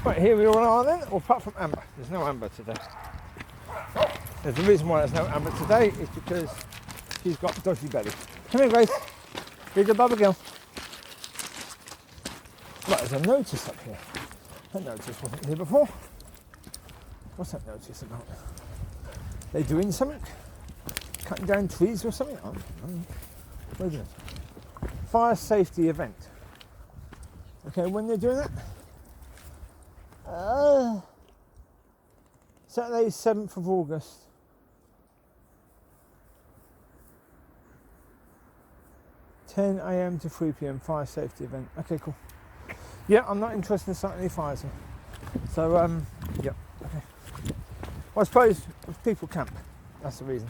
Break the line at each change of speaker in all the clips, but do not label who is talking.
Right, here we all are then, or apart from Amber. There's no Amber today. There's the reason why there's no Amber today is because she's got dodgy belly. Come here, Grace. Here's a bubble girl. Right, there's a notice up here. That notice wasn't here before. What's that notice about? They doing something? Cutting down trees or something? I don't know. What is it? Fire safety event. Okay, when they're doing that? Saturday, 7th of August. (10 a.m. to 3 p.m. fire safety event. Okay, cool. Yeah, I'm not interested in starting any fires. So, yeah, okay. Well, I suppose if people camp, that's the reason.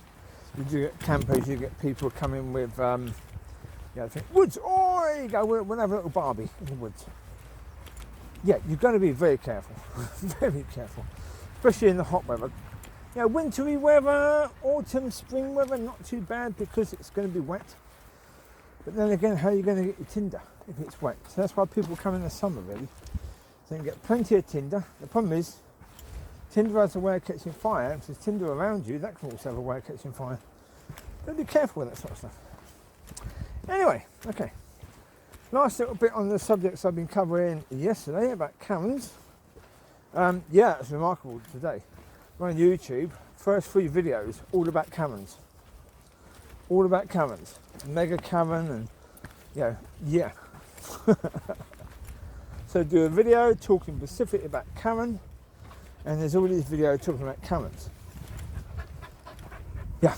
You do get campers, you get people coming with, think, woods, oh, there you go, we'll have a little barbie in the woods. Yeah, you've got to be very careful, very careful, especially in the hot weather. You know, wintry weather, autumn, spring weather, not too bad because it's going to be wet. But then again, how are you going to get your tinder if it's wet? So that's why people come in the summer, really. So you can get plenty of tinder. The problem is, tinder has a way of catching fire. If there's tinder around you, that can also have a way of catching fire. But be careful with that sort of stuff. Anyway, okay. Last little bit on the subjects I've been covering yesterday about Karens. Yeah, it's remarkable today. We're on YouTube, first 3 videos, all about Karens. All about Karens. Mega Karen and, yeah. So do a video talking specifically about Karen, and there's all these videos talking about Karens. Yeah.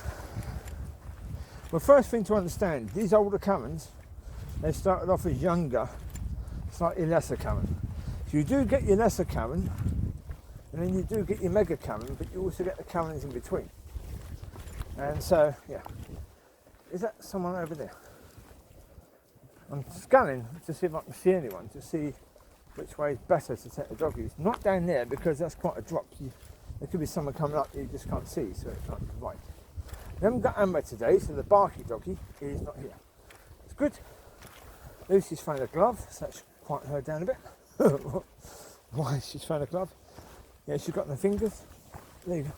Well, first thing to understand, these older Karens, they started off as younger, slightly lesser Karen. So you do get your lesser Karen, and then you do get your mega Karen, but you also get the Karens in between. And so, yeah. Is that someone over there? I'm scanning to see if I can see anyone, to see which way is better to take the doggies. Not down there, because that's quite a drop. There could be someone coming up you just can't see, so it's not right. We haven't got Amber today, so the barky doggy is not here. It's good. Lucy's found a glove, so that should quiet her down a bit. Why she's found a glove? Yeah, she's got no fingers. There you go.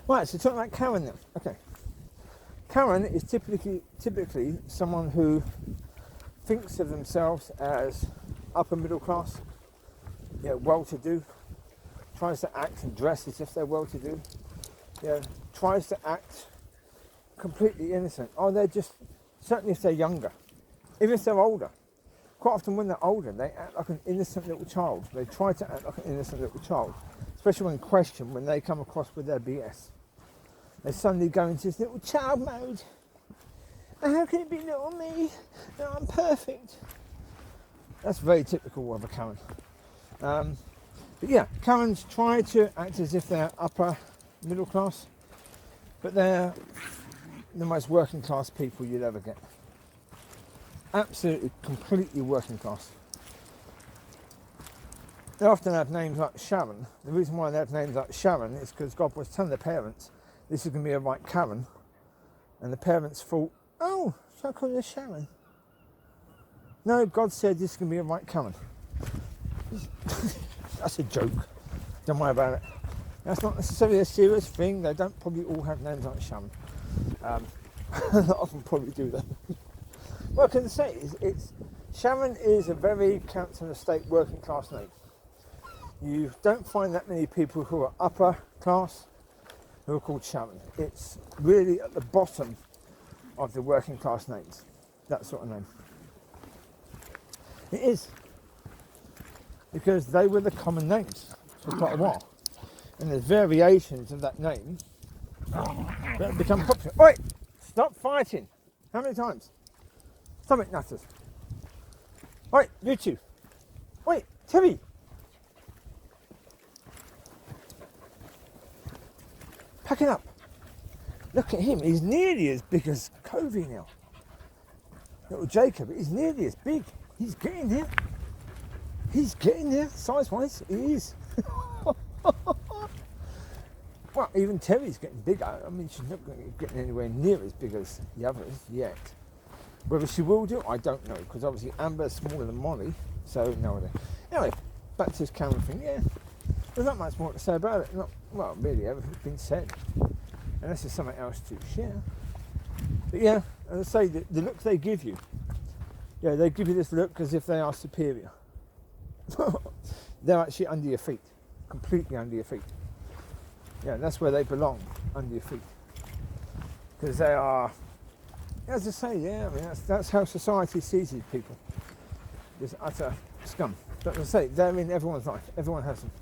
Right, so talking about Karen then. Okay. Karen is typically someone who thinks of themselves as upper middle class, well-to-do, tries to act and dress as if they're well-to-do, tries to act completely innocent. Oh, they're just, certainly if they're younger, even if they're older. Quite often when they're older, they act like an innocent little child. They try to act like an innocent little child, especially when questioned, when they come across with their BS. They suddenly go into this little child mode. How can it be little me? No, I'm perfect. That's very typical of a Karen. But yeah, Karens try to act as if they're upper middle class, but they're the most working class people you'd ever get. Absolutely, completely working class. They often have names like Sharon. The reason why they have names like Sharon is because God was telling their parents this is going to be a right Karen, and the parents thought, oh, shall I call you Sharon? No, God said this is going to be a right Karen. That's a joke. Don't worry about it. That's not necessarily a serious thing. They don't probably all have names like Sharon. A lot of them probably do though. What I can say is, Sharon is a very council estate working class name. You don't find that many people who are upper class who are called Sharon. It's really at the bottom of the working class names, that sort of name. It is, because they were the common names for quite a while, and there's variations of that name that have become popular. Oi! Stop fighting! How many times? Stop it, nutters. Oi, you two. Wait, Teri! Packing up. Look at him, he's nearly as big as Covie now. Little Jacob, he's nearly as big. He's getting there. He's getting there, size-wise, he is. Well, even Teri's getting bigger. I mean, she's not getting anywhere near as big as the others yet. Whether she will do, I don't know, because obviously Amber's smaller than Mollie, so no idea. Anyway, back to this camera thing, yeah, there's not much more to say about it. Not, well, really, everything's been said. Unless there's something else to share. But yeah, as I say, the look they give you, yeah, they give you this look as if they are superior. They're actually under your feet, completely under your feet. Yeah, that's where they belong, under your feet. Because they are, as I say, yeah, I mean, that's how society sees these people. Just utter scum. But as I say, they're in everyone's life. Everyone has them.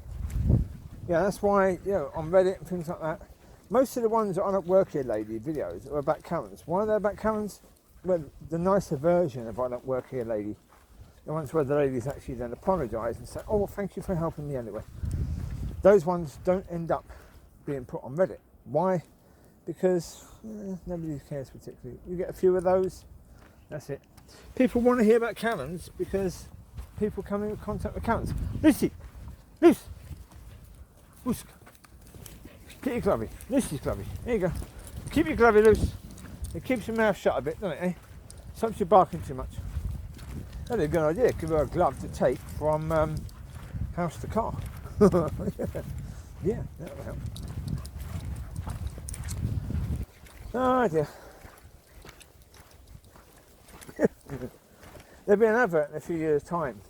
Yeah, that's why, you know, on Reddit and things like that, most of the ones that are not Work Here Lady videos are about Karens. Why are they about Karens? Well, the nicer version of I Don't Work Here Lady. The ones where the ladies actually then apologise and say, oh, well, thank you for helping me anyway. Those ones don't end up being put on Reddit. Why? Because nobody cares particularly. You get a few of those, that's it. People want to hear about Karens because people come in contact with Karens. Lucy! Loose! Whoosk! Keep your glovey. Lucy's glovey. There you go. Keep your glovey loose. It keeps your mouth shut a bit, doesn't it, eh? Stops you barking too much. That'd be a good idea. Give her a glove to take from house to car. Yeah, that would help. Oh dear. There'll be an advert in a few years' time.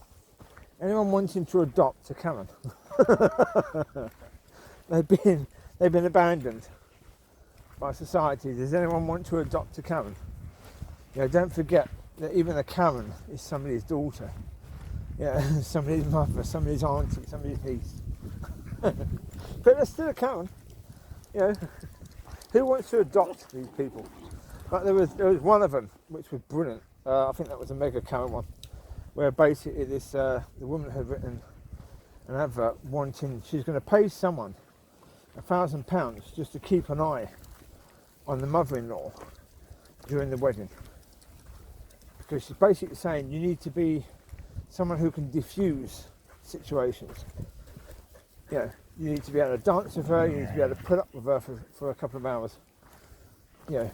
Anyone wanting to adopt a Karen? They've been abandoned by society. Does anyone want to adopt a Karen? You know, don't forget that even a Karen is somebody's daughter. Yeah, somebody's mother, somebody's auntie, somebody's niece. But they're still a Karen. You know, who wants to adopt these people? But there was one of them which was brilliant. I think that was a mega Karen one, where basically this the woman had written an advert wanting, she's going to pay someone £1,000 just to keep an eye on the mother-in-law during the wedding, because she's basically saying you need to be someone who can diffuse situations. Yeah, you need to be able to dance with her, you need to be able to put up with her for a couple of hours. Yeah,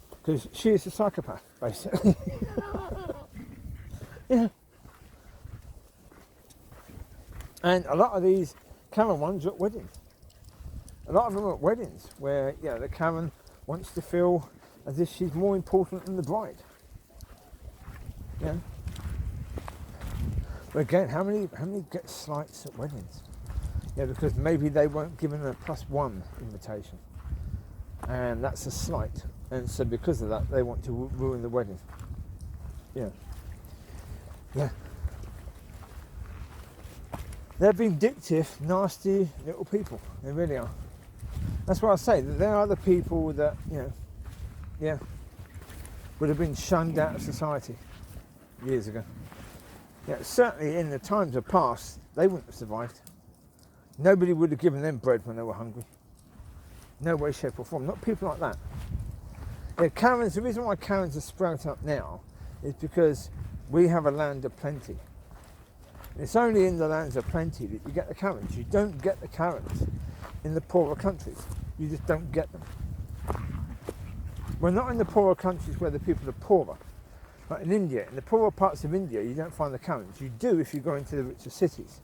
because she is a psychopath, basically. Yeah. And a lot of these Karen ones are at weddings. A lot of them are at weddings where, you know, the Karen wants to feel as if she's more important than the bride. Yeah. But again, how many get slights at weddings? Yeah, because maybe they weren't given a +1 invitation, and that's a slight. And so because of that, they want to ruin the wedding. Yeah. Yeah. They're vindictive, nasty little people. They really are. That's why I say that there are the people that, you know, yeah, would have been shunned out of society years ago. Yeah, certainly in the times of past, they wouldn't have survived. Nobody would have given them bread when they were hungry. No way, shape or form. Not people like that. Yeah, Karens, the reason why Karens are sprouting up now is because we have a land of plenty. It's only in the lands of plenty that you get the Karens. You don't get the Karens in the poorer countries. You just don't get them. We're not in the poorer countries where the people are poorer. Like in India, in the poorer parts of India, you don't find the Karens. You do if you go into the richer cities.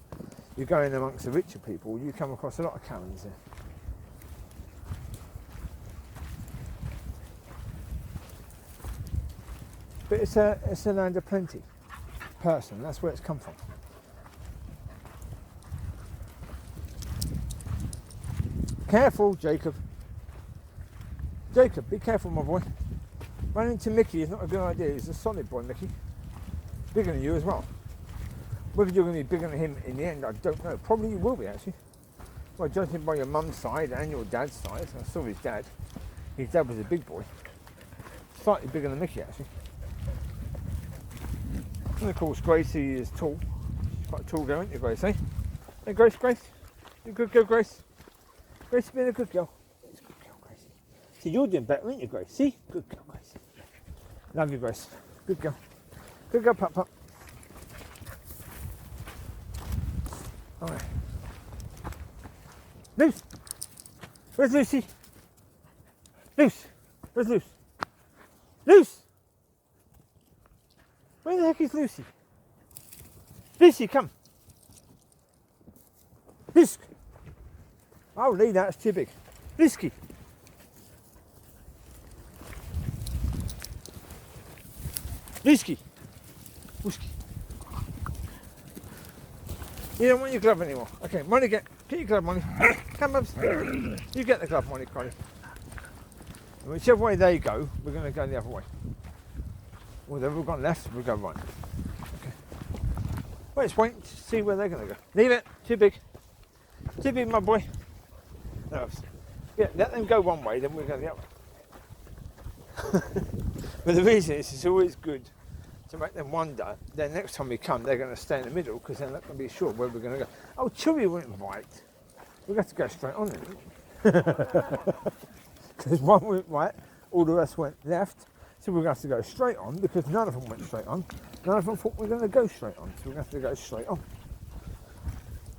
You go in amongst the richer people, you come across a lot of Karens there. But it's a land of plenty. Person, that's where it's come from. Careful, Jacob. Jacob, be careful, my boy. Running into Micky is not a good idea. He's a solid boy, Micky. Bigger than you as well. Whether you're going to be bigger than him in the end, I don't know. Probably you will be, actually. Well, judging by your mum's side and your dad's side, I saw his dad. His dad was a big boy. Slightly bigger than Micky, actually. And of course, Gracie is tall. She's quite a tall girl, isn't you, Grace, eh? Hey, Grace. You're a good girl, Grace. Grace, being a good girl. It's a good girl, Gracie. See, you're doing better, aren't you, Grace? See? Good girl, Gracie. Love you, Grace. Good girl. Good girl, Pup. All right. Luce! Where's Lucy? Luce! Where's Luce? Luce! Where the heck is Lucy? Lucy, come. Lisk. Oh, Lee, that's too big. Lisky. Lisky. Whisky. You don't want your glove anymore. Okay, Mollie, get your glove, Mollie. Come, Bubs. You get the glove, Mollie, Collie. Whichever way they go, we're going to go the other way. Well, they've gone left, we'll go right. Okay. Well, let's wait to see where they're going to go. Leave it. Too big. Too big, my boy. No. Yeah, let them go one way, then we'll go the other. But the reason is, it's always good to make them wonder. Then next time we come, they're going to stay in the middle because they're not going to be sure where we're going to go. Oh, Chewie went right. We've got to go straight on it. Because one went right, all the rest went left. So we're going to have to go straight on because none of them went straight on. None of them thought we were going to go straight on. So we're going to have to go straight on.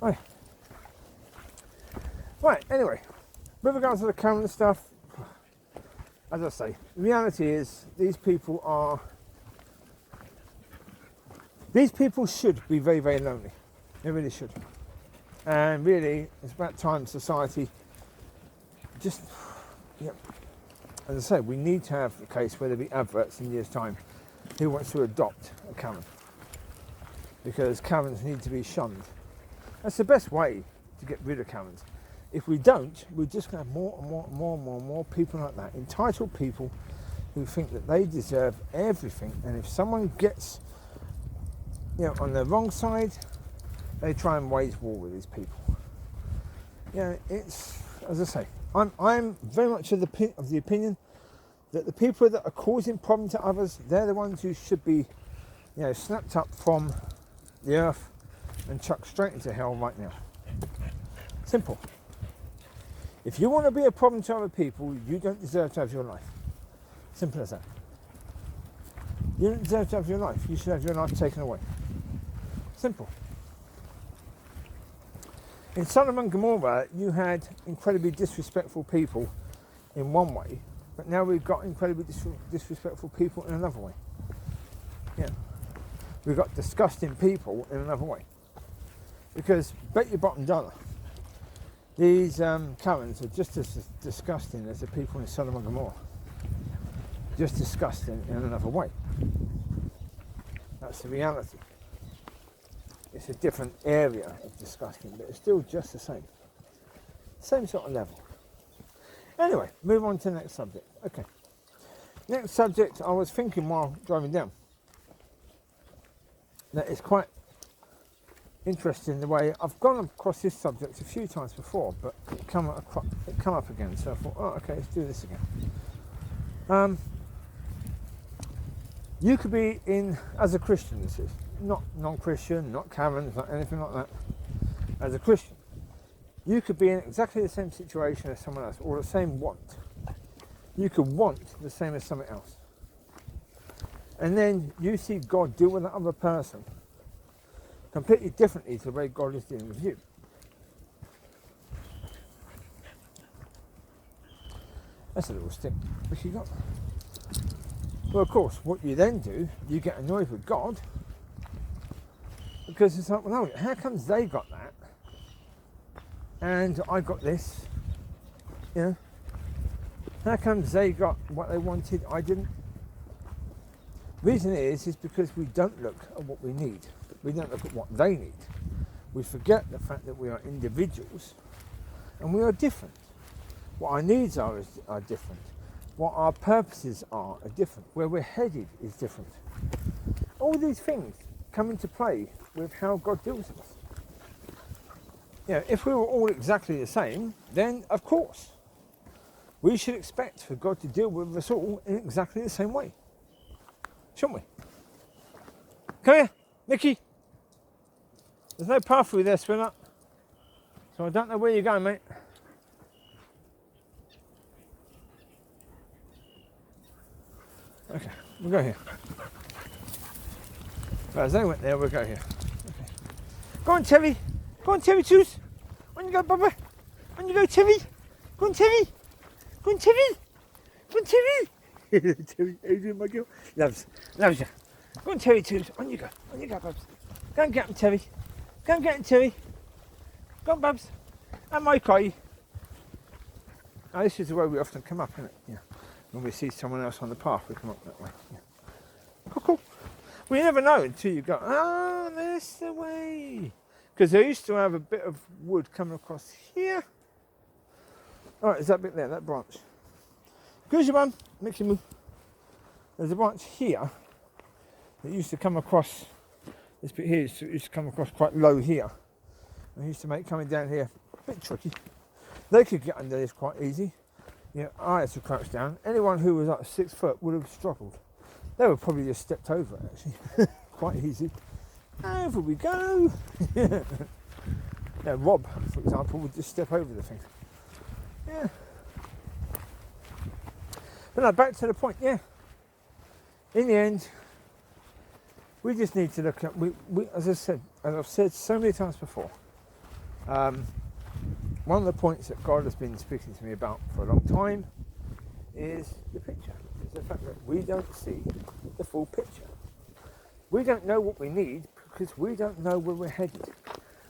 Right. Right, anyway, with regards to the camera stuff, as I say, the reality is these people should be very, very lonely. They really should. And really, it's about time society just, as I say, we need to have a case where there be adverts in years' time who wants to adopt a Karen. Because Karens need to be shunned. That's the best way to get rid of Karens. If we don't, we're just going to have more people like that. Entitled people who think that they deserve everything. And if someone gets, on the wrong side, they try and wage war with these people. It's, as I say, I'm very much of the opinion that the people that are causing problems to others, they're the ones who should be, snapped up from the earth and chucked straight into hell right now. Simple. If you want to be a problem to other people, you don't deserve to have your life. Simple as that. You don't deserve to have your life. You should have your life taken away. Simple. In Sodom and Gomorrah, you had incredibly disrespectful people in one way, but now we've got incredibly disrespectful people in another way. We've got disgusting people in another way. Because, bet your bottom dollar, these Karens are just as disgusting as the people in Sodom and Gomorrah. Just disgusting in another way. That's the reality. It's a different area of disgusting, but it's still just the same. Same sort of level. Anyway, move on to the next subject. Okay. Next subject, I was thinking while driving down, that it's quite interesting the way I've gone across this subject a few times before, but it come up again. So I thought, okay, let's do this again. You could be in, as a Christian, this is not non-Christian, not Karens, not anything like that. As a Christian, you could be in exactly the same situation as someone else, or the same want. You could want the same as someone else, and then you see God deal with that other person completely differently to the way God is dealing with you. That's a little stick. What you got? Well, of course, what you then do, you get annoyed with God because it's like, well, no, how comes they got that and I got this? How comes they got what they wanted, I didn't? Reason is because we don't look at what we need. We don't look at what they need. We forget the fact that we are individuals and we are different. What our needs are different. What our purposes are different. Where we're headed is different. All these things come into play with how God deals with us. If we were all exactly the same, then of course we should expect for God to deal with us all in exactly the same way. Shouldn't we? Come here, Micky. There's no path through there, swimmer. So I don't know where you're going, mate. Okay, we'll go here. Right, as they went there, we'll go here. Okay. Go on, Teri. Go on, Teri, choose. On you go, Bubba. On you go, Teri. Go on, Teri. Go on, Teri. Go on, Teri. Teri, how you doing, my girl? Loves you. Go on, Teri, choose. On you go, Bubs. Go and get him, Teri. Go and get him, Teri. Go on, Babs. And Micky. Now, this is the way we often come up, isn't it? Yeah. When we see someone else on the path, we come up that way. Yeah. Cool. Well, you never know until you go, oh, that's the way. Because they used to have a bit of wood coming across here. All right, there's that bit there, that branch. Goes your mum, makes you move. There's a branch here that used to come across, this bit here used to come across quite low here. And used to make coming down here a bit tricky. They could get under this quite easy. Yeah, I had to crouch down. Anyone who was like 6 foot would have struggled. They would probably just stepped over it actually. Quite easy. Over we go. Yeah, Rob, for example, would just step over the thing. Yeah. But no, back to the point, yeah. In the end, we just need to look at, as I've said so many times before, one of the points that God has been speaking to me about for a long time is the picture. It's the fact that we don't see the full picture. We don't know what we need because we don't know where we're headed.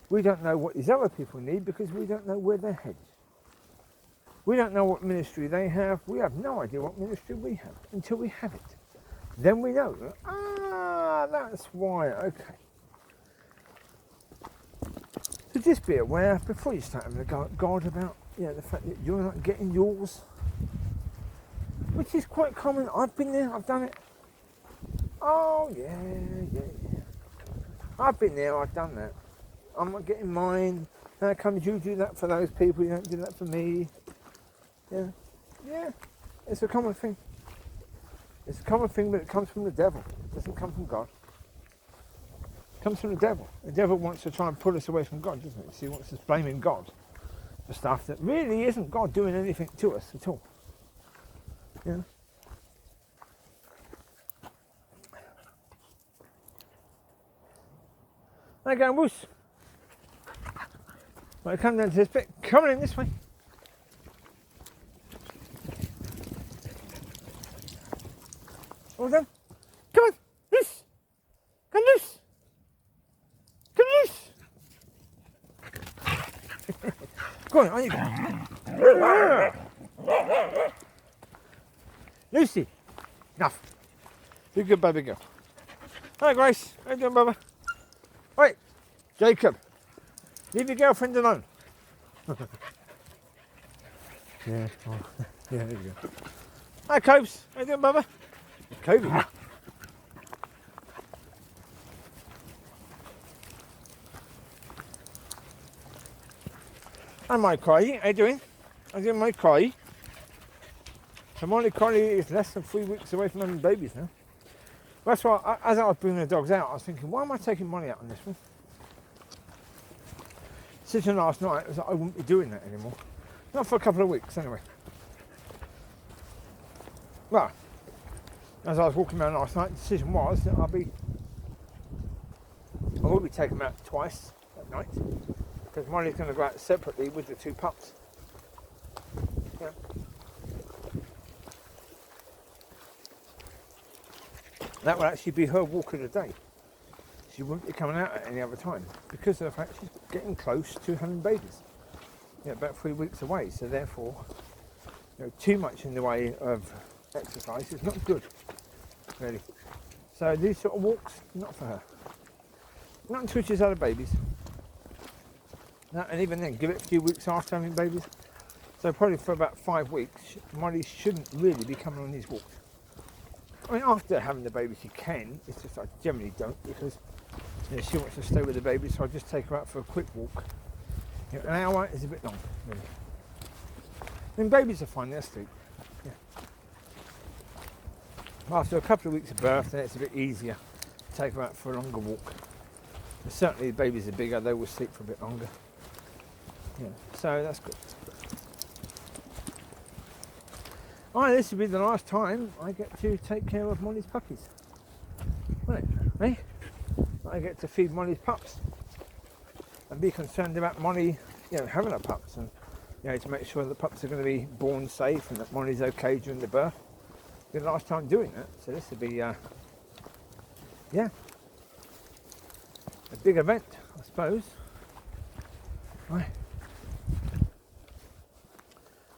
We don't know what these other people need because we don't know where they're headed. We don't know what ministry they have. We have no idea what ministry we have until we have it. Then we know, that's why, okay. So just be aware before you start having a go at God about the fact that you're not getting yours, which is quite common. I've been there, I've done it. Oh yeah. I've been there, I've done that. I'm not getting mine. How come you do that for those people, you don't do that for me? Yeah, it's a common thing. It's a common thing, but it comes from the devil. It doesn't come from God. It comes from the devil. The devil wants to try and pull us away from God, doesn't he? So he wants us blaming God for stuff that really isn't God doing anything to us at all. Yeah. They're going woos. Right, come down to this bit. Come in this way. All done. Come on, loose. Come loose. Come loose. Go on you go. Lucy. Enough. Be good, baby girl. Hi, Grace. How you doing, Bubba? Right, Jacob. Leave your girlfriend alone. Yeah, there you go. Hi, Cobes. How you doing, Bubba? Covie. Hi, Micky. How you doing? How you doing, Micky? So Border Collie is less than 3 weeks away from having babies now. That's why, as I was bringing the dogs out, I was thinking, why am I taking Mollie out on this one? Decision last night was that I wouldn't be doing that anymore. Not for a couple of weeks, anyway. Well, as I was walking around last night, the decision was that I will be taking them out twice at night because Mollie's going to go out separately with the 2 pups. Yeah. That will actually be her walk of the day. She wouldn't be coming out at any other time because of the fact she's getting close to having babies. About 3 weeks away, so therefore, too much in the way of exercise is not good, really. So these sort of walks, not for her. Not until she's had babies. No, and even then, give it a few weeks after having babies. So probably for about 5 weeks, Mollie shouldn't really be coming on these walks. I mean, after having the baby, she can. It's just I generally don't because she wants to stay with the baby, so I just take her out for a quick walk. An hour is a bit long, really. I mean, babies are fine, they're asleep. Yeah. After a couple of weeks of birth, then it's a bit easier to take them out for a longer walk. But certainly, the babies are bigger, they will sleep for a bit longer. Yeah, so that's good. Alright, this will be the last time I get to take care of Mollie's puppies. Won't it? Eh? I get to feed Mollie's pups. And be concerned about Mollie, having her pups, and to make sure the pups are going to be born safe and that Mollie's okay during the birth. It's the last time doing that, so this will be, a big event, I suppose. Right.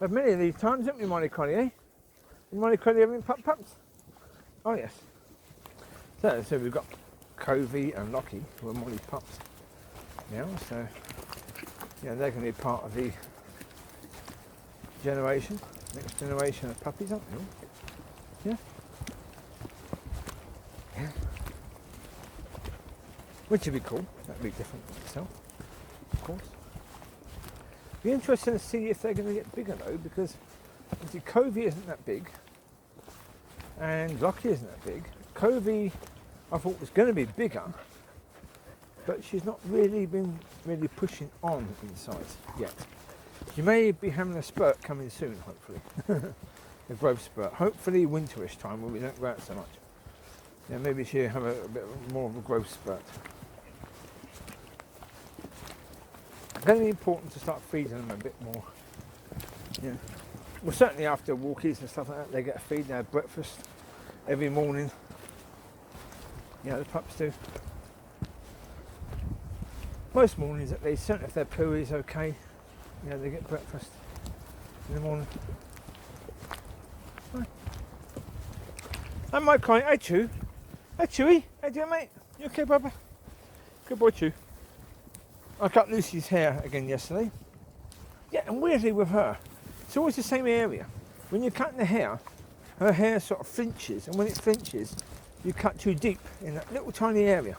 We've had many of these times, haven't we, Mollie Collie, eh? Mollie Collie having pups? Oh yes. So we've got Covie and Locki, who are Mollie's pups now, so yeah, they're going to be part of the generation, next generation of puppies, aren't they? Yeah. Yeah. Which would be cool. That'd be different itself, of course. Be interesting to see if they're going to get bigger though, because obviously Covie isn't that big, and Locki isn't that big. Covie, I thought was going to be bigger, but she's not really been pushing on in size yet. She may be having a spurt coming soon, hopefully. A growth spurt. Hopefully winterish time when we don't go out so much. Yeah, maybe she'll have a bit more of a growth spurt. It's going to be important to start feeding them a bit more. Yeah. Well, certainly after walkies and stuff like that, they get a feed, they have breakfast every morning. Yeah, the pups do. Most mornings at least, certainly if their poo is okay, you know, they get breakfast in the morning. Hi. I'm my client, hey Chew. Hey Chewie, how you doing mate? You okay, Bubba? Good boy Chew. I cut Lucy's hair again yesterday. Yeah, and weirdly with her, it's always the same area. When you're cutting the hair, her hair sort of flinches, and when it flinches, you cut too deep in that little tiny area.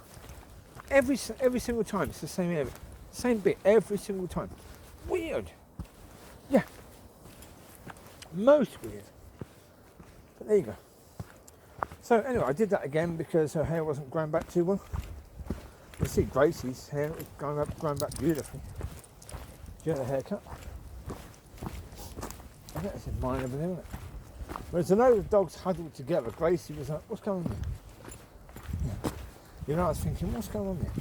Every single time, it's the same area. Same bit, every single time. Weird. Yeah. Most weird. But there you go. So anyway, I did that again because her hair wasn't growing back too well. You see Gracie's hair is growing back beautifully. She had a haircut. I think that's mine over there, isn't it? Whereas a load of dogs huddled together, Gracie was like, what's going on there? Yeah. You know, I was thinking, what's going on there?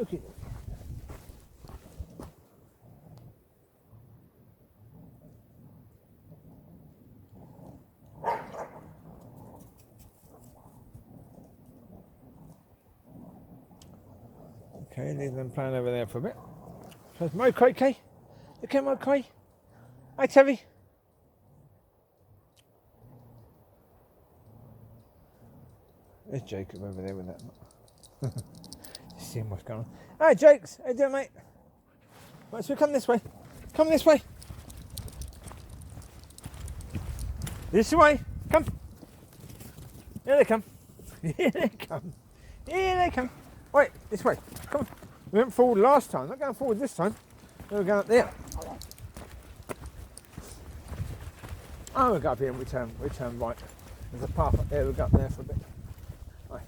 Okay. Okay, leave them playing over there for a bit. There's Mokai, okay? Okay, Mokai? Hi, Teri. There's Jacob over there with that. Just seeing what's going on. Hi, Jakes. How you doing, mate? Right, so come this way. Come this way. This way. Come. Here they come. Here they come. Here they come. Wait, this way. Come on. We went forward last time. Not going forward this time. We're going up there. Oh, we'll go up here and we turn right. There's a path up there. We'll go up there for a bit. Right.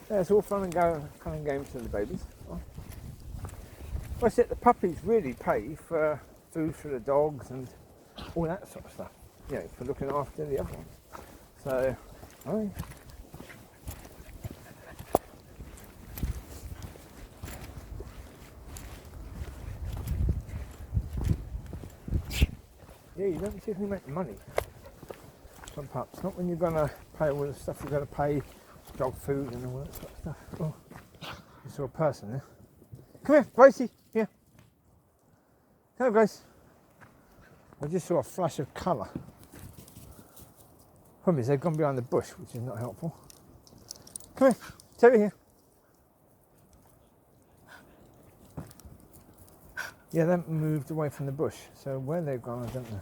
Yeah, it's all fun and games for the babies. Well, that's it. The puppies really pay for food for the dogs and all that sort of stuff. You know, for looking after the other ones. So, right. Yeah, you don't particularly make money from pups. Not when you're going to pay all the stuff you're going to pay, dog food and all that sort of stuff. Oh, you saw a person there. Come here, Gracie. Here. Come here, Grace. I just saw a flash of colour. Problem is they've gone behind the bush, which is not helpful. Come here, Teri here. Yeah, they haven't moved away from the bush, so where they've gone, I don't know.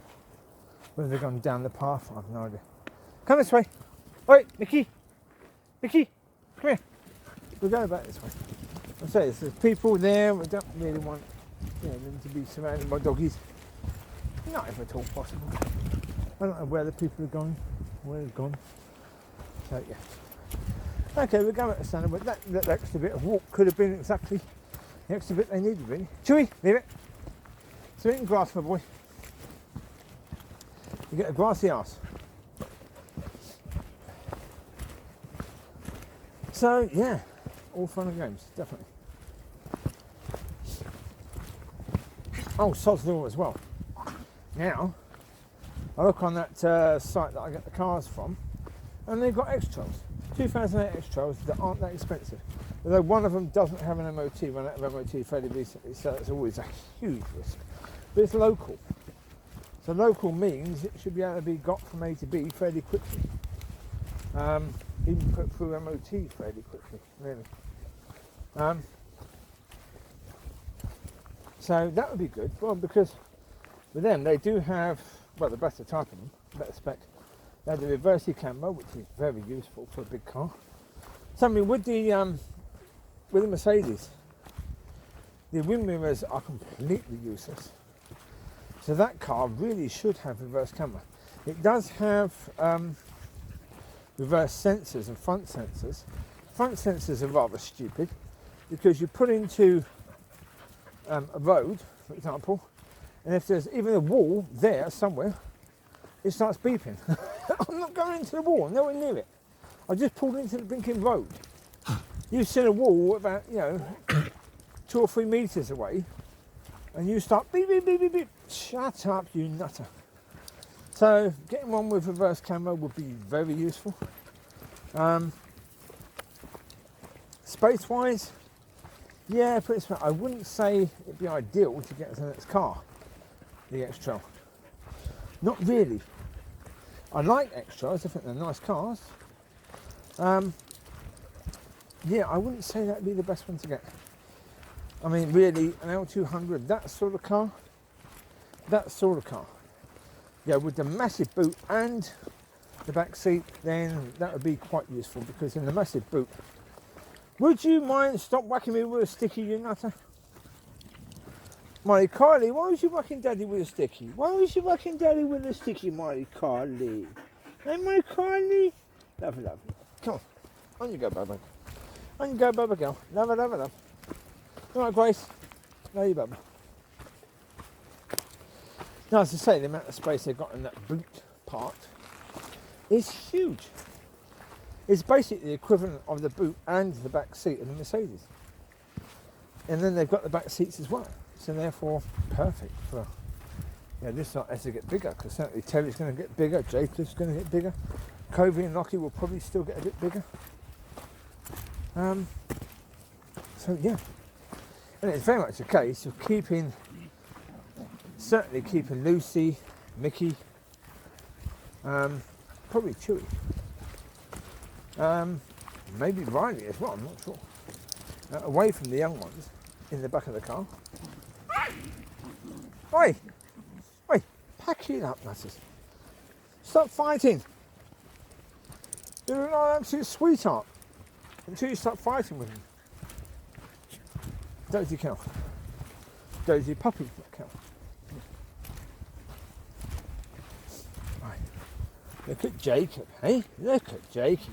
Whether they've gone down the path, I have no idea. Come this way. Oi, Micky. Micky, come here. We'll go back this way. I say there's people there. We don't really want, you know, them to be surrounded by doggies. Not if at all possible. I don't know where the people are going, where they've gone. So yeah. Okay, we're going at the standard, but that extra bit of walk could have been exactly the extra bit they needed, really. Chewie, leave it. So eating grass, my boy. You get a grassy arse. So yeah, all fun and games, definitely. Oh, sod's law as well. Now, I look on that site that I get the cars from, and they've got X-Trails, 2008 X-Trails that aren't that expensive. Although one of them doesn't have an MOT, run out of MOT fairly recently, so it's always a huge risk. But it's local. So local means it should be able to be got from A to B fairly quickly. Even put through MOT fairly quickly, really. So that would be good. Well, because with them, they do have, well, the better type of them, better spec. They have the reverse camera, which is very useful for a big car. Something with the Mercedes, the wind mirrors are completely useless. So that car really should have reverse camera. It does have reverse sensors and front sensors. Front sensors are rather stupid because you put into a road, for example, and if there's even a wall there somewhere, it starts beeping. I'm not going into the wall, nowhere near it. I just pulled into the blinking road. You've seen a wall about, 2 or 3 metres away, and you start beep, beep, beep, beep, beep. Shut up, you nutter. So getting one with reverse camera would be very useful. Space-wise, yeah, pretty smart. I wouldn't say it'd be ideal to get to the next car, the X-Trail. Not really. I like X-Trails, I think they're nice cars. Yeah, I wouldn't say that'd be the best one to get. I mean, really, an L200, that sort of car. Yeah, with the massive boot and the back seat, then that would be quite useful, because in the massive boot, would you mind stop whacking me with a sticky, you nutter? Mollie Carly, why was you whacking Daddy with a sticky? Why was you whacking Daddy with a sticky, Mollie Carly? Hey, Mollie Carly? Love, love. Come on. On you go, Bubba. On you go, Bubba, girl. Love, love, love. All right, Grace. Love you, Bubba. Now, as I say, the amount of space they've got in that boot part is huge. It's basically the equivalent of the boot and the back seat of the Mercedes. And then they've got the back seats as well. So therefore, perfect for, this site has to get bigger, because certainly Teri's going to get bigger, Jacob's going to get bigger, Covie and Locki will probably still get a bit bigger. So yeah, and it's very much a case of certainly keeping Lucy, Micky, probably Chewie, maybe Riley as well, I'm not sure, away from the young ones in the back of the car. Oi! Oi! Pack it up, nutters. Stop fighting. You're an absolute sweetheart until you start fighting with him. Dozy cow. Dozy puppy cow. Right. Look at Jacob, hey? Look at Jakey.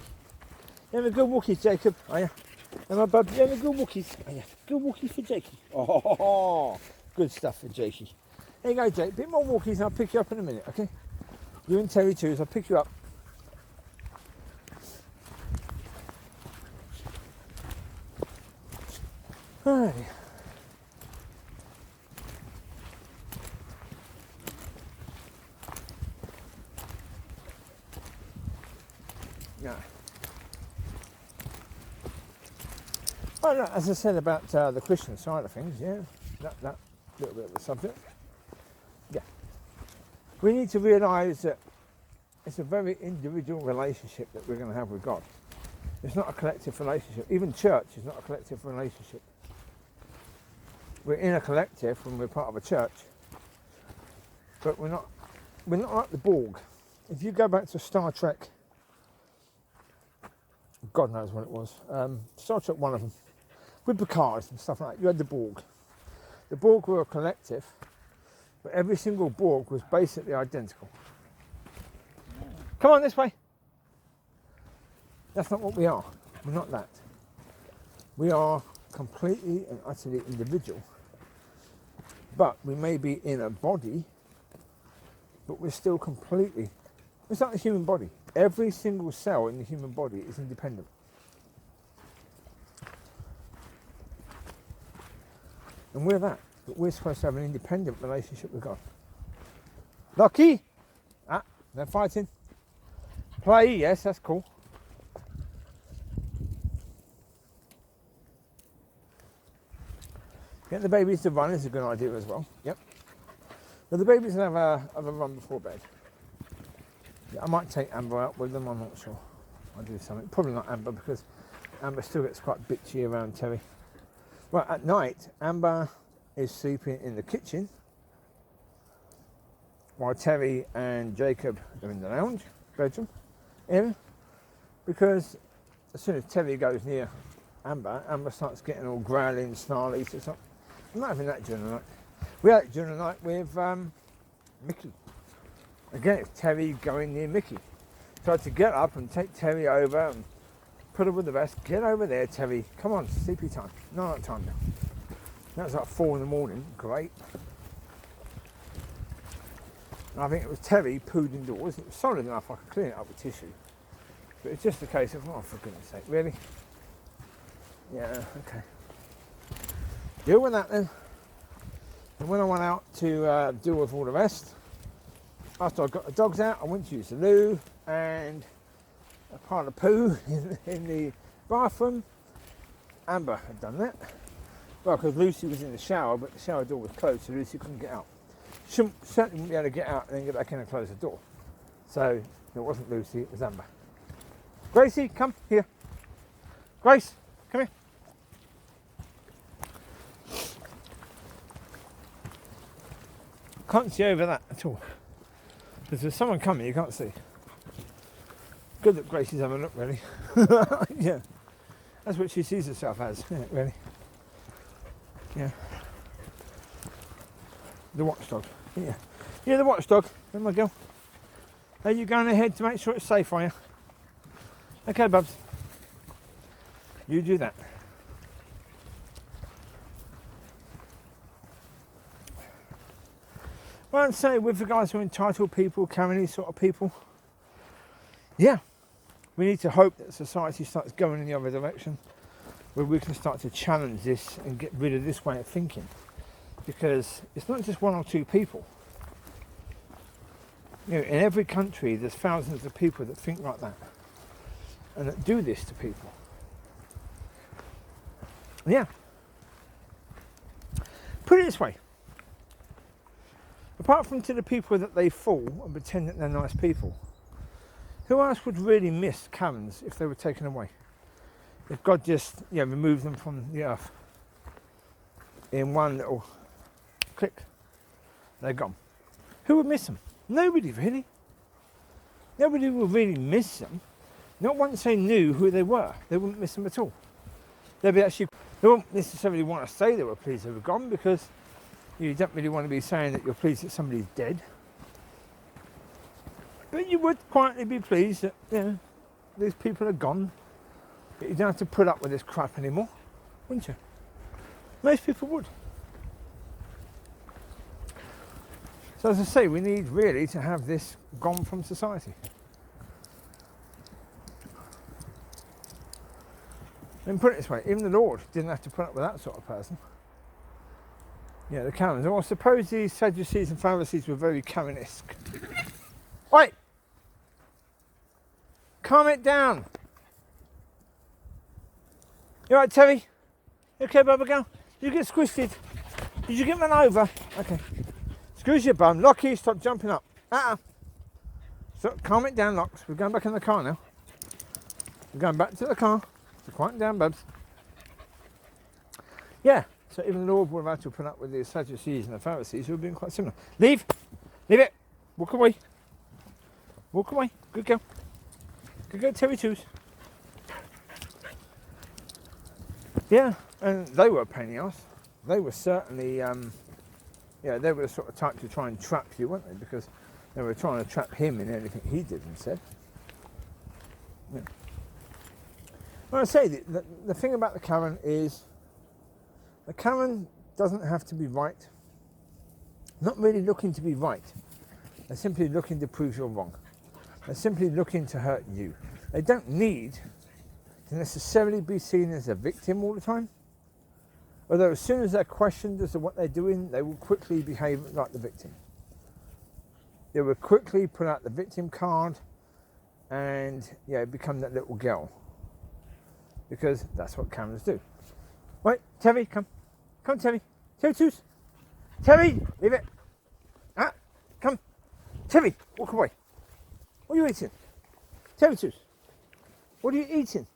You have a good walkies, Jacob, are you? And my bub, you have a good walkies, are you? Good walkies for Jakey. Oh, good stuff for Jakey. There you go, Jake. Bit more walkies and I'll pick you up in a minute, okay? You and Teri too, so I'll pick you up. Alright. Yeah. Well, no, as I said about the Christian side of things, yeah, that little bit of the subject. Yeah. We need to realise that it's a very individual relationship that we're going to have with God. It's not a collective relationship. Even church is not a collective relationship. We're in a collective when we're part of a church, but we're not like the Borg. If you go back to Star Trek, God knows when it was, Star Trek, one of them, with Picard and stuff like that, you had the Borg. The Borg were a collective, but every single Borg was basically identical. Come on, this way. That's not what we are. We're not that. We are completely and utterly individual. But we may be in a body, but we're still completely... It's like the human body. Every single cell in the human body is independent. And we're that. But we're supposed to have an independent relationship with God. Locki? Ah, they're fighting. Play, yes, that's cool. Get the babies to run is a good idea as well. Yep. But the babies have a run before bed. Yeah, I might take Amber out with them, I'm not sure. I'll do something. Probably not Amber because Amber still gets quite bitchy around Teri. Well, at night, Amber is sleeping in the kitchen while Teri and Jacob are in the lounge bedroom area, because as soon as Teri goes near Amber, Amber starts getting all growling, snarly. So I'm not having that during the night. We had it during the night with Micky. Again, it's Teri going near Micky. Tried to get up and take Teri over and put her with the rest. Get over there, Teri. Come on, sleepy time. No night time now. That was like 4 in the morning. Great. And I think it was Teri pooed indoors. It was solid enough I could clean it up with tissue. But it's just a case of, oh, for goodness sake, really? Yeah, okay. Deal with that then. And when I went out to deal with all the rest, after I got the dogs out, I went to use the loo and a pile of poo in the bathroom. Amber had done that. Well, because Lucy was in the shower, but the shower door was closed, so Lucy couldn't get out. She certainly wouldn't be able to get out and then get back in and close the door. So it wasn't Lucy, it was Amber. Gracie, come here. Grace, come here. Can't see over that at all. Because there's someone coming, you can't see. Good that Gracie's having a look, really. Yeah. That's what she sees herself as, isn't it, really? Yeah. The watchdog. Yeah. You're the watchdog. There my girl. Are you going ahead to make sure it's safe, are you? Okay, Bubs. You do that. Well, I'd say with regards to entitled people, carrying these sort of people, yeah, we need to hope that society starts going in the other direction, where we can start to challenge this and get rid of this way of thinking. Because it's not just 1 or 2 people. You know, in every country, there's thousands of people that think like that and that do this to people. Yeah. Put it this way. Apart from to the people that they fool and pretend that they're nice people, who else would really miss Karens if they were taken away? If God just, you know, removed them from the earth in one little click, they're gone. Who would miss them? Nobody really. Nobody would really miss them. Not once they knew who they were, they wouldn't miss them at all. They wouldn't necessarily want to say they were pleased they were gone, because you don't really want to be saying that you're pleased that somebody's dead. But you would quietly be pleased that, you know, these people are gone. But you don't have to put up with this crap anymore, wouldn't you? Most people would. So as I say, we need really to have this gone from society. And put it this way, even the Lord didn't have to put up with that sort of person. Yeah, the Karens. Well, I suppose these Sadducees and Pharisees were very Karen-esque. Oi! Calm it down. You alright, Teri? You okay, Bubba girl? Did you get squished? Did you get run over? Okay. Squeeze your bum. Locki, stop jumping up. Stop, calm it down, Locks. We're going back in the car now. We're going back to the car. So quiet down, Bubs. Yeah. So even the Lord would have had to put up with the Sadducees and the Pharisees, who have been quite similar. Leave! Leave it! Walk away. Walk away. Good girl. Good girl, Teri Twos. Yeah, and they were a pain in the arse. They were certainly, yeah, they were the sort of type to try and trap you, weren't they? Because they were trying to trap him in anything he did and said. Yeah. Well, I say, the thing about the Karen is, the Karen doesn't have to be right. Not really looking to be right. They're simply looking to prove you're wrong. They're simply looking to hurt you. They don't need to necessarily be seen as a victim all the time. Although as soon as they're questioned as to what they're doing, they will quickly behave like the victim. they would quickly pull out the victim card and become that little girl, because that's what cameras do. Wait, Teri, come, Teri, Teri, Teri, leave it. Come, Teri, walk away. What are you eating? Teri, what are you eating?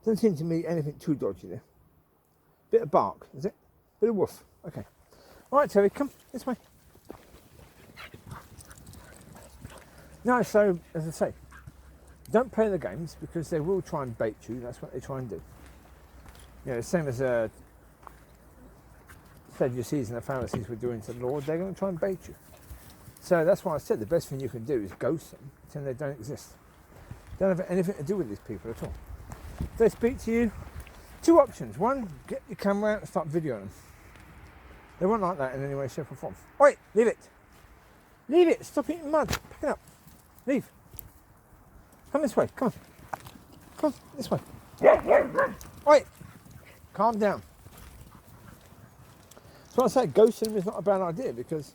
Doesn't seem to me anything too dodgy there. Bit of bark, is it? Bit of woof. Okay. All right, Teri, come this way. No, so as I say, don't play the games, because they will try and bait you. That's what they try and do. The same as Sadducees and the Pharisees were doing to the Lord. They're going to try and bait you. So that's why I said the best thing you can do is ghost them, pretend they don't exist. Don't have anything to do with these people at all. If they speak to you, two options. One, get your camera out and start videoing them. They won't like that in any way, shape or form. Wait, leave it. Leave it. Stop eating mud. Pick it up. Leave. Come this way. Come on. Come this way. Wait. Calm down. So I say ghosting is not a bad idea, because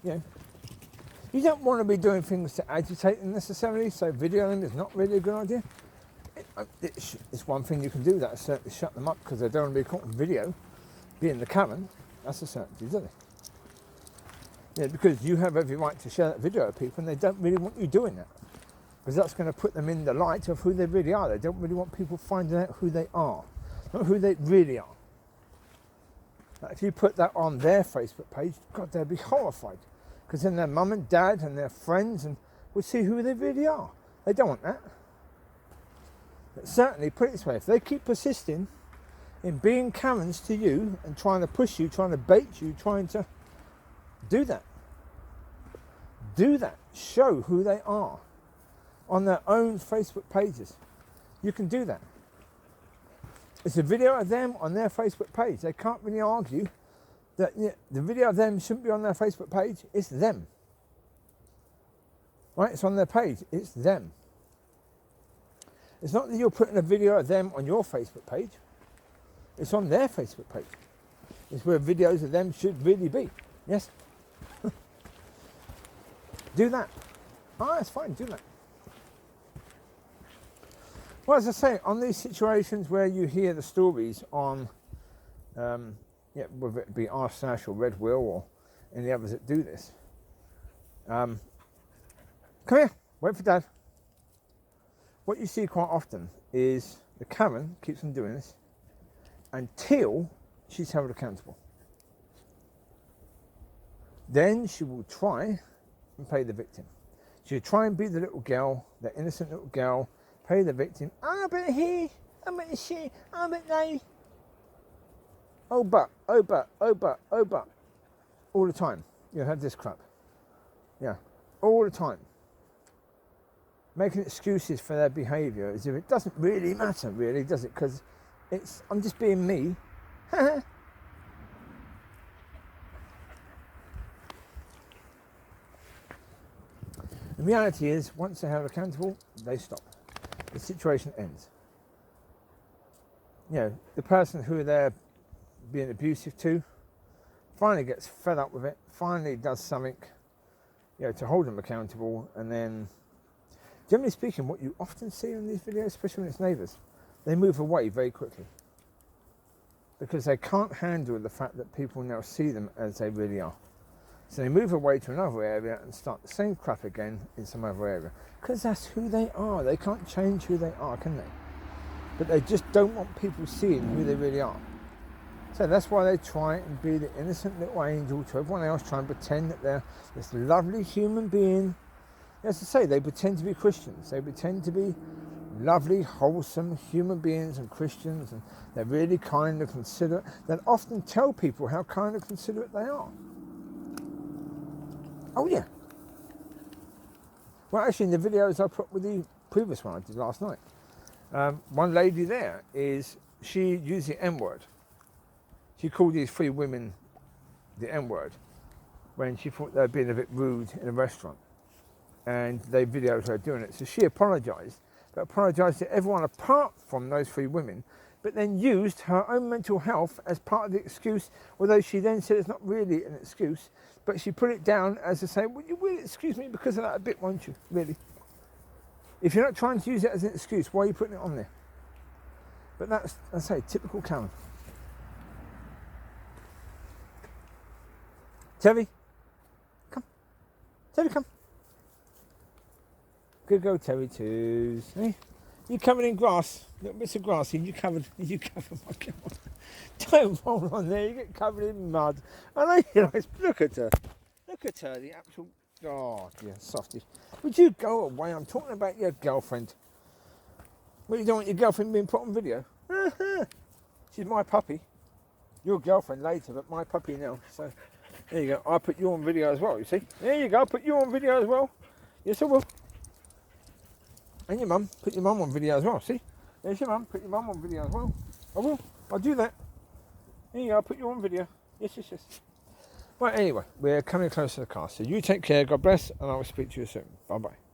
you don't want to be doing things to agitate them necessarily. So videoing is not really a good idea. It's one thing you can do. That certainly shut them up, because they don't want to be caught on video being the Karen. That's a certainty, doesn't it? Because you have every right to share that video with people, and they don't really want you doing that, because that's going to put them in the light of who they really are. They don't really want people finding out who they are, not who they really are. Like if you put that on their Facebook page, God, they'd be horrified, because then their mum and dad and their friends would see who they really are. They don't want that. But certainly, put it this way, if they keep persisting in being Karens to you and trying to push you, trying to bait you, trying to do that, show who they are on their own Facebook pages. You can do that. It's a video of them on their Facebook page. They can't really argue that the video of them shouldn't be on their Facebook page. It's them. Right? It's on their page. It's them. It's not that you're putting a video of them on your Facebook page. It's on their Facebook page. It's where videos of them should really be. Yes? Do that. That's fine. Do that. Well, as I say, on these situations where you hear the stories on, whether it be R/Slash or Red Will or any others that do this, come here, wait for Dad. What you see quite often is the Karen keeps on doing this until she's held accountable. Then she will try and play the victim. She'll try and be the little girl, the innocent little girl, play the victim. I'm a bit here, I'm a bit she, I'm a bit they. Oh but. All the time. You have this crap. Yeah, all the time. Making excuses for their behaviour as if it doesn't really matter, really, does it? Because I'm just being me. The reality is, once they're held accountable, they stop. The situation ends. The person who they're being abusive to finally gets fed up with it, finally does something, to hold them accountable, and then, generally speaking, what you often see on these videos, especially when it's neighbours, they move away very quickly, because they can't handle the fact that people now see them as they really are. So they move away to another area and start the same crap again in some other area. Because that's who they are. They can't change who they are, can they? But they just don't want people seeing who they really are. So that's why they try and be the innocent little angel to everyone else, try and pretend that they're this lovely human being. As I say, they pretend to be Christians. They pretend to be lovely, wholesome human beings and Christians, and they're really kind and considerate. They often tell people how kind and considerate they are. Oh yeah. Well, actually, in the videos I put with the previous one I did last night, one lady there she used the N-word. She called these three women the N-word when she thought they were being a bit rude in a restaurant, and they videoed her doing it. So she apologised, but apologised to everyone apart from those three women but then used her own mental health as part of the excuse, although she then said it's not really an excuse, but she put it down as to say, well, you will excuse me because of that a bit, won't you, really? If you're not trying to use it as an excuse, why are you putting it on there? But that's, I say, typical Karen. Teri, come. Teri, come. Good girl, Teri, too. Hey? You covered in grass, little bits of grass, and you covered, my God. Don't roll on there, you get covered in mud. I know you like, look at her, the actual, oh dear, softie. Would you go away? I'm talking about your girlfriend. Well, you don't want your girlfriend being put on video? She's my puppy. Your girlfriend later, but my puppy now. So, there you go, I put you on video as well, you see? There you go, put you on video as well. Yes, I will. And your mum, put your mum on video as well, see? There's your mum, put your mum on video as well. I will, I'll do that. There you go, I'll put you on video. Yes. Well, anyway, we're coming close to the car, so you take care, God bless, and I will speak to you soon. Bye-bye.